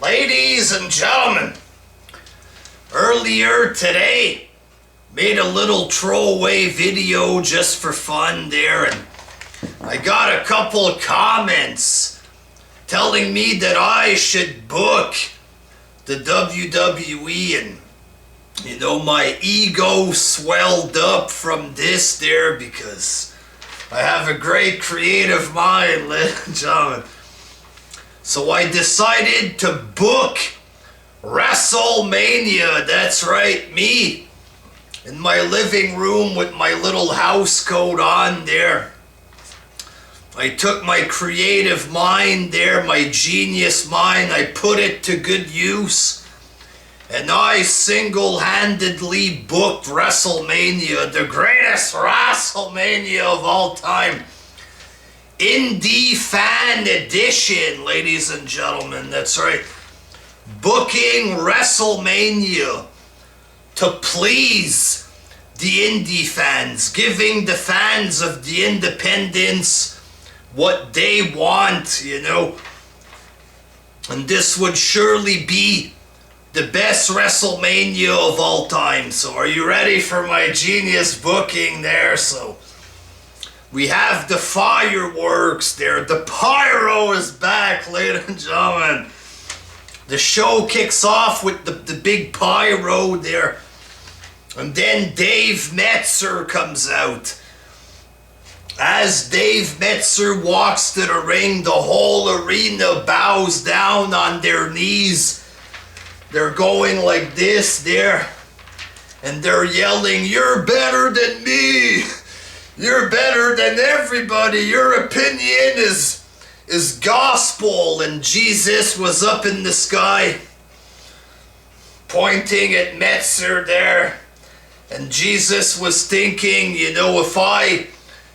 Ladies and gentlemen, earlier today, made a little throwaway video just for fun there, and I got a couple of comments telling me that I should book the WWE, and you know, my ego swelled up from this there because I have a great creative mind, ladies and gentlemen. So I decided to book Wrestlemania. That's right, me in my living room with my little house coat on there. I took my creative mind there, my genius mind, I put it to good use, and I single-handedly booked Wrestlemania, the greatest Wrestlemania of all time. Indy Fan Edition, ladies and gentlemen, that's right. Booking Wrestlemania to please the Indy fans, giving the fans of the independents what they want, you know. And this would surely be the best Wrestlemania of all time. So are you ready for my genius booking there? So we have the fireworks there. The pyro is back, ladies and gentlemen. The show kicks off with the big pyro there. And then Dave Meltzer comes out. As Dave Meltzer walks to the ring, the whole arena bows down on their knees. They're going like this there. And they're yelling, "You're better than me! You're better than everybody! Your opinion is gospel!" And Jesus was up in the sky, pointing at Meltzer there. And Jesus was thinking, you know, if I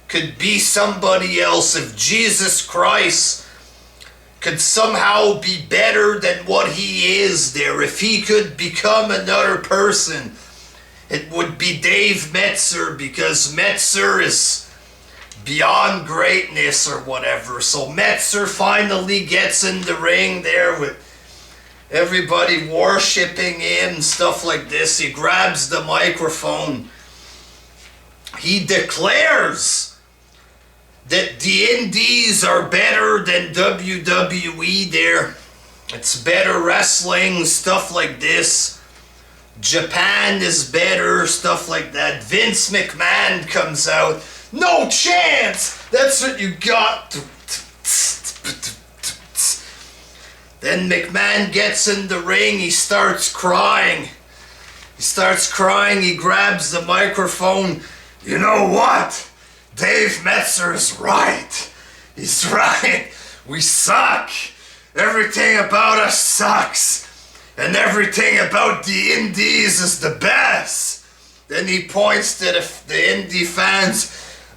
could be somebody else, if Jesus Christ could somehow be better than what he is there, if he could become another person, it would be Dave Meltzer, because Meltzer is beyond greatness or whatever. So Meltzer finally gets in the ring there with everybody worshiping him and stuff like this. He grabs the microphone. He declares that the Indies are better than WWE there. It's better wrestling, stuff like this. Japan is better, stuff like that. Vince McMahon comes out. "No chance! That's what you got." Then McMahon gets in the ring. He starts crying. He grabs the microphone. "You know what? Dave Meltzer's right. He's right. We suck. Everything about us sucks. And everything about the Indies is the best." Then he points to the Indy fans.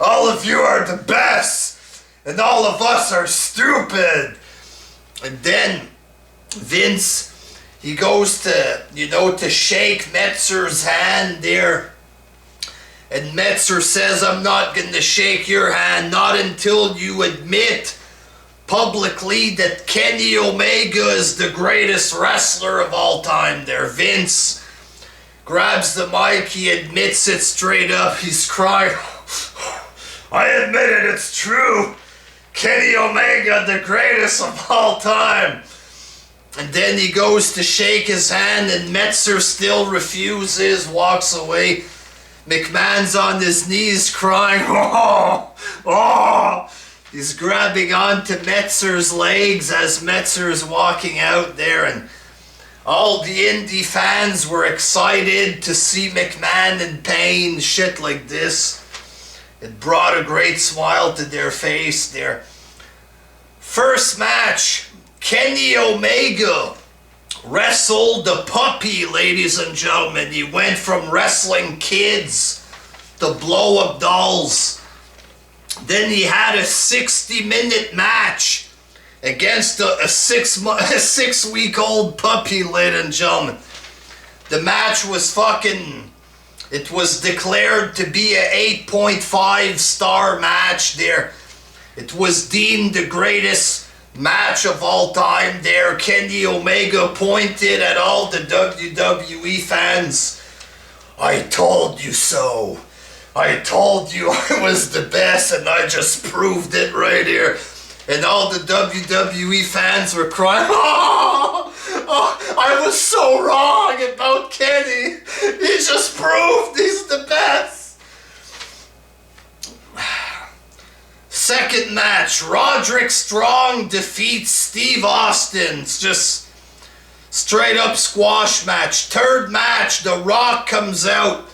"All of you are the best. And all of us are stupid." And then Vince, he goes to, you know, to shake Meltzer's hand there. And Meltzer says, "I'm not going to shake your hand, not until you admit publicly that Kenny Omega is the greatest wrestler of all time." There, Vince grabs the mic, he admits it straight up, he's crying, "I admit it, it's true. Kenny Omega, the greatest of all time." And then he goes to shake his hand, and Meltzer still refuses, walks away. McMahon's on his knees crying, "Oh, oh." He's grabbing onto Meltzer's legs as Meltzer's walking out there, and all the Indy fans were excited to see McMahon in pain, shit like this. It brought a great smile to their face there. First match, Kenny Omega wrestled the puppy, ladies and gentlemen. He went from wrestling kids to blow-up dolls. Then he had a 60-minute match against a 6-week-old puppy, ladies and gentlemen. The match was it was declared to be a 8.5 star match there. It was deemed the greatest match of all time there. Kenny Omega pointed at all the WWE fans. I told you so. I told you I was the best, and I just proved it right here. And all the WWE fans were crying, I was so wrong about Kenny. He just proved he's the best. Second match, Roderick Strong defeats Steve Austin. It's just straight up squash match. Third match, The Rock comes out.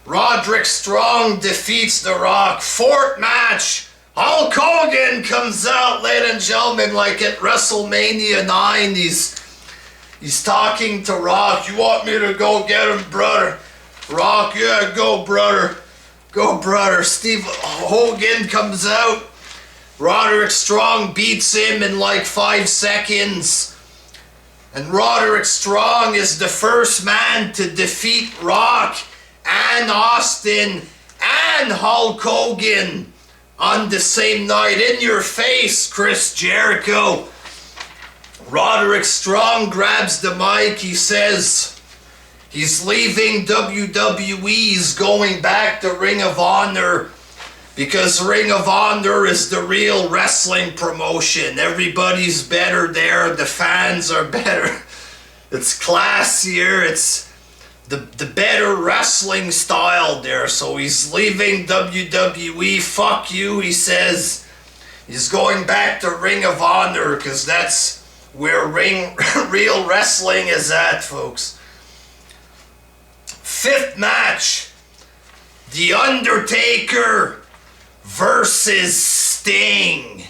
Roderick Strong defeats The Rock. Fourth match, Hulk Hogan comes out, ladies and gentlemen, like at Wrestlemania 9. He's talking to Rock. You want me to go get him, brother? Rock, yeah, go, brother. Go, brother. Steve Hogan comes out. Roderick Strong beats him in like 5 seconds. And Roderick Strong is the first man to defeat Rock and Austin and Hulk Hogan on the same night. In your face, Chris Jericho. Roderick Strong grabs the mic. He says he's leaving WWE. He's going back to Ring of Honor because Ring of Honor is the real wrestling promotion. Everybody's better there. The fans are better. It's classier. It's the better wrestling style there. So he's leaving WWE. Fuck you, he says. He's going back to Ring of Honor because that's where real wrestling is at, folks. Fifth match, The Undertaker versus Sting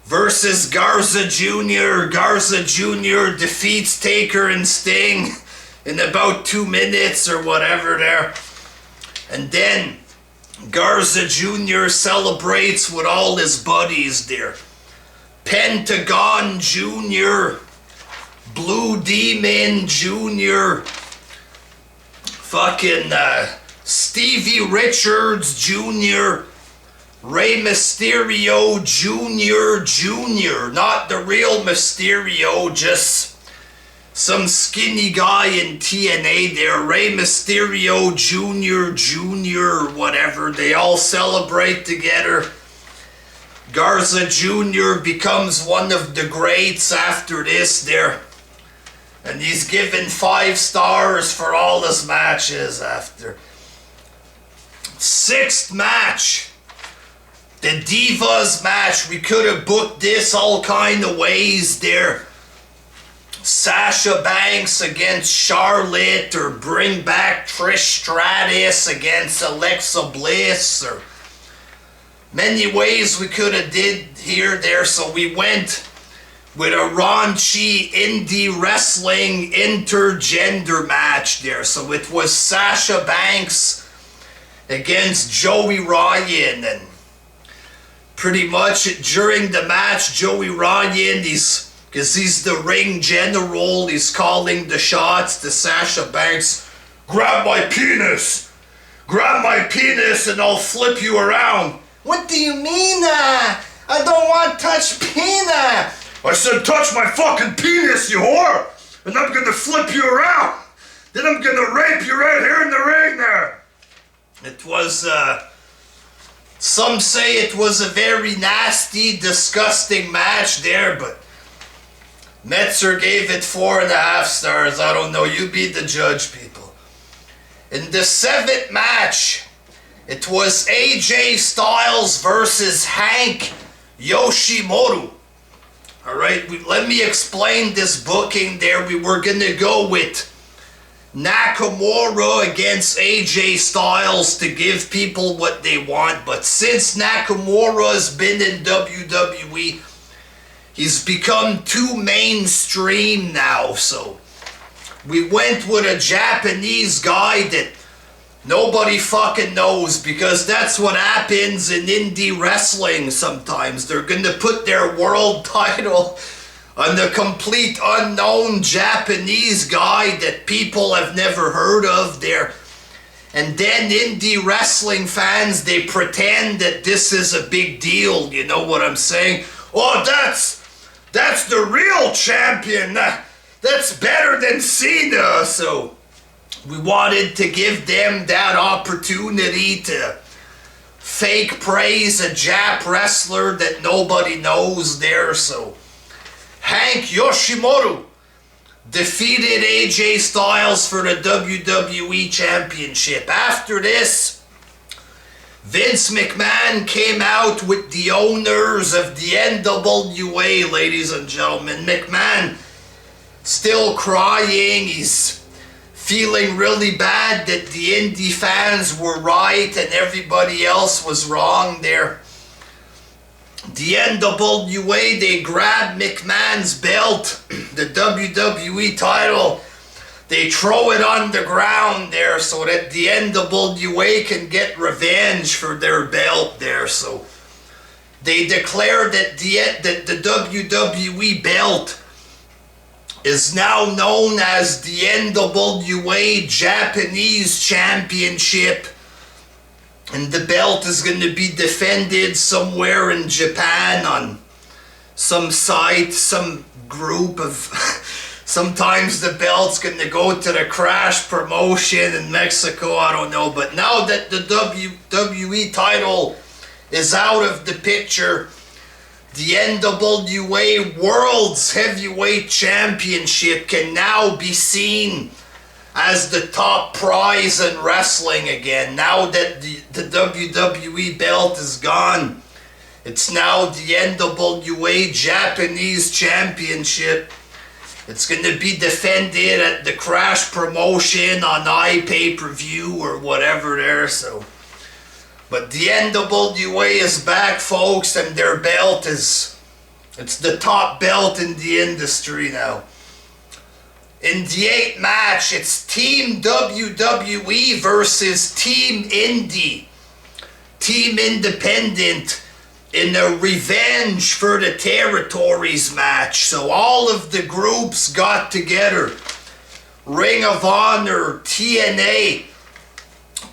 versus Garza Jr. Garza Jr. defeats Taker and Sting in about 2 minutes or whatever there. And then Garza Jr. celebrates with all his buddies there. Pentagon Jr., Blue Demon Jr., fucking Stevie Richards Jr., Rey Mysterio Jr., not the real Mysterio, just some skinny guy in TNA there. Rey Mysterio Jr., whatever. They all celebrate together. Garza Jr. becomes one of the greats after this there. And he's given 5 stars for all his matches after. Sixth match, the Divas match. We could have booked this all kind of ways there. Sasha Banks against Charlotte, or bring back Trish Stratus against Alexa Bliss, or many ways we could have did here there. So we went with a raunchy indie wrestling intergender match there. So it was Sasha Banks against Joey Ryan, and pretty much during the match, Joey Ryan, because he's the ring general, he's calling the shots to Sasha Banks. Grab my penis! Grab my penis and I'll flip you around. What do you mean, I don't want to touch penis. I said touch my fucking penis, you whore! And I'm gonna flip you around. Then I'm gonna rape you right here in the ring there. It was, some say it was a very nasty, disgusting match there, but Metzer gave it 4.5 stars. I don't know, you be the judge, people. In the 7th match, it was AJ Styles versus Hank Yoshimoto. Alright, let me explain this booking there. We were gonna go with Nakamura against AJ Styles to give people what they want, but since Nakamura's been in WWE, he's become too mainstream now, so we went with a Japanese guy that nobody fucking knows, because that's what happens in indie wrestling sometimes. They're gonna put their world title on the complete unknown Japanese guy that people have never heard of there. And then indie wrestling fans, they pretend that this is a big deal, you know what I'm saying? Oh, that's the real champion. That's better than Cena. So we wanted to give them that opportunity to fake praise a Jap wrestler that nobody knows there. So Hank Yoshimoto defeated AJ Styles for the WWE Championship. After this, Vince McMahon came out with the owners of the NWA, ladies and gentlemen. McMahon still crying. He's feeling really bad that the Indy fans were right and everybody else was wrong there. The NWA, they grabbed McMahon's belt, the WWE title. They throw it on the ground there so that the NWA can get revenge for their belt there. So they declare that the WWE belt is now known as the NWA Japanese Championship. And the belt is going to be defended somewhere in Japan on some site, some group of... Sometimes the belt's going to go to the Crash promotion in Mexico, I don't know. But now that the WWE title is out of the picture, the NWA World's Heavyweight Championship can now be seen as the top prize in wrestling again. Now that the WWE belt is gone, it's now the NWA Japanese Championship. It's going to be defended at the Crash promotion on iPay-per-view or whatever there, so. But the NWA is back, folks, and their belt it's the top belt in the industry now. In the 8th match, it's Team WWE versus Team Indy. Team Independent in a revenge for the territories match. So all of the groups got together. Ring of Honor, TNA,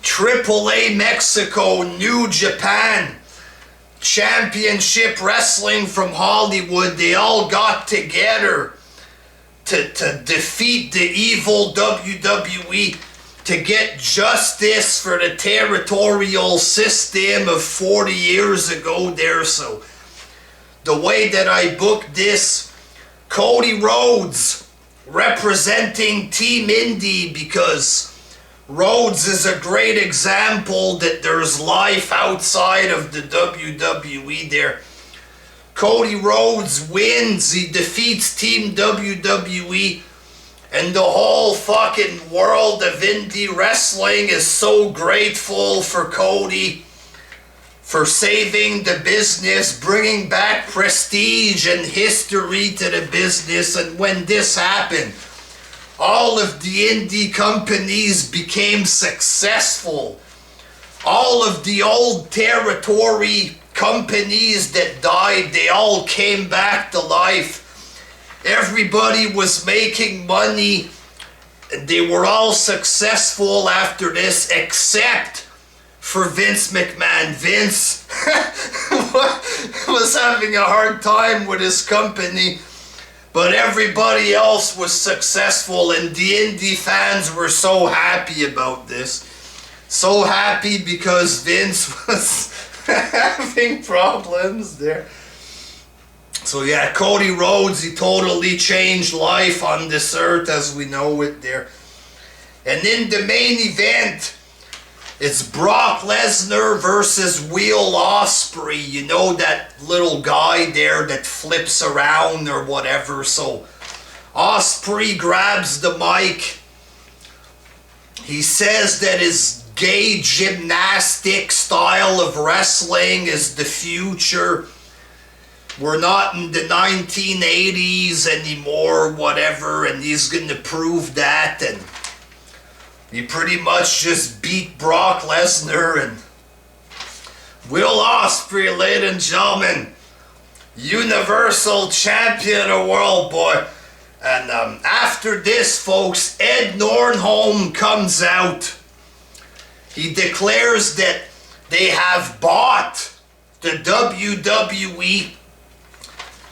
AAA Mexico, New Japan, Championship Wrestling from Hollywood. They all got together to defeat the evil WWE, to get justice for the territorial system of 40 years ago there. So the way that I booked this, Cody Rhodes representing Team Indy, because Rhodes is a great example that there's life outside of the WWE there. Cody Rhodes wins, he defeats Team WWE, and the whole fucking world of indie wrestling is so grateful for Cody for saving the business, bringing back prestige and history to the business. And when this happened, all of the indie companies became successful. All of the old territory companies that died, they all came back to life. Everybody was making money. They were all successful after this, except for Vince McMahon. Vince was having a hard time with his company, but everybody else was successful, and the indie fans were so happy about this. So happy because Vince was having problems there. So yeah, Cody Rhodes, he totally changed life on this earth as we know it there. And in the main event, it's Brock Lesnar versus Will Ospreay. You know, that little guy there that flips around or whatever. So Ospreay grabs the mic. He says that his gay gymnastic style of wrestling is the future. We're not in the 1980s anymore, whatever, and he's going to prove that. And he pretty much just beat Brock Lesnar. And Will Ospreay, ladies and gentlemen, Universal Champion of the world, boy. And after this, folks, Ed Nornholm comes out. He declares that they have bought the WWE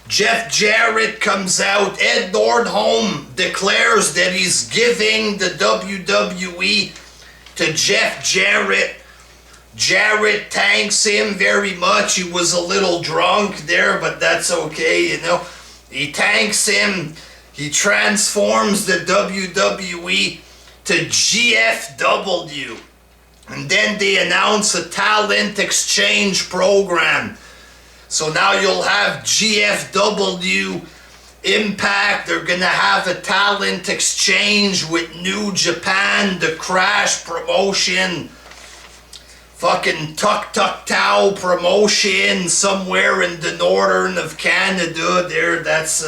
Jeff Jarrett comes out. Ed Nordholm declares that he's giving the WWE to Jeff Jarrett. Jarrett thanks him very much. He was a little drunk there, but that's okay, you know. He thanks him. He transforms the WWE to GFW. And then they announce a talent exchange program. So now you'll have GFW, Impact. They're going to have a talent exchange with New Japan, the Crash promotion, fucking Tuk Tuk Tau promotion somewhere in the northern of Canada there. That's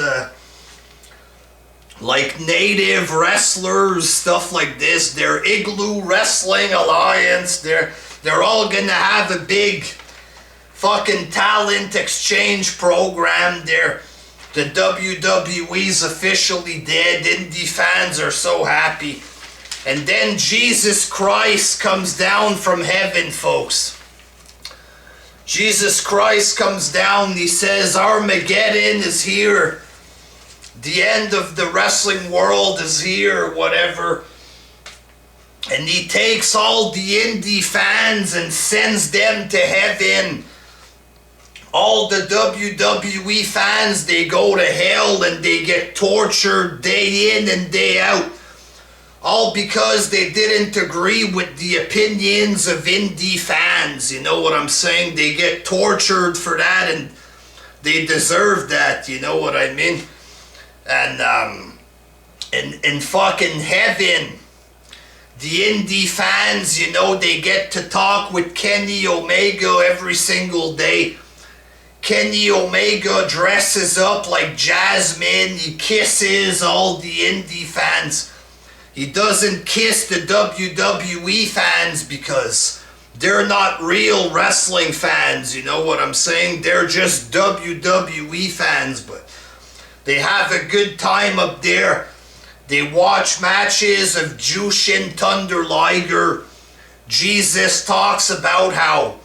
like native wrestlers, stuff like this. Their Igloo Wrestling Alliance. They're all going to have a big fucking talent exchange program there. The WWE's officially dead. Indie fans are so happy. And then Jesus Christ comes down from heaven, folks. Jesus Christ comes down. He says, Armageddon is here. The end of the wrestling world is here, whatever. And he takes all the indie fans and sends them to heaven. All the WWE fans, they go to hell and they get tortured day in and day out. All because they didn't agree with the opinions of indie fans. You know what I'm saying? They get tortured for that and they deserve that. You know what I mean? And in fucking heaven, the indie fans, you know, they get to talk with Kenny Omega every single day. Kenny Omega dresses up like Jasmine. He kisses all the indie fans. He doesn't kiss the WWE fans because they're not real wrestling fans, you know what I'm saying? They're just WWE fans, but they have a good time up there. They watch matches of Jushin Thunder Liger. Jesus talks about how,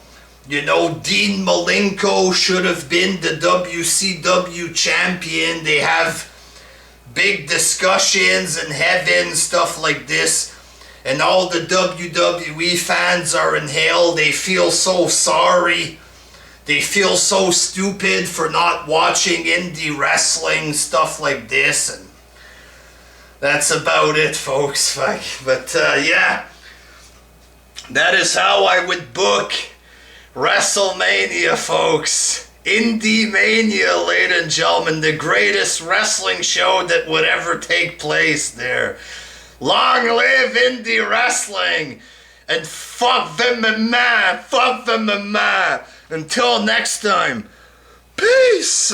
you know, Dean Malenko should have been the WCW champion. They have big discussions in heaven, stuff like this. And all the WWE fans are in hell. They feel so sorry. They feel so stupid for not watching indie wrestling, stuff like this. And that's about it, folks. But yeah, that is how I would book Wrestlemania, folks. Indie Mania, ladies and gentlemen, the greatest wrestling show that would ever take place there. Long live indie wrestling, and fuck the MMA, fuck the MMA. Until next time, peace.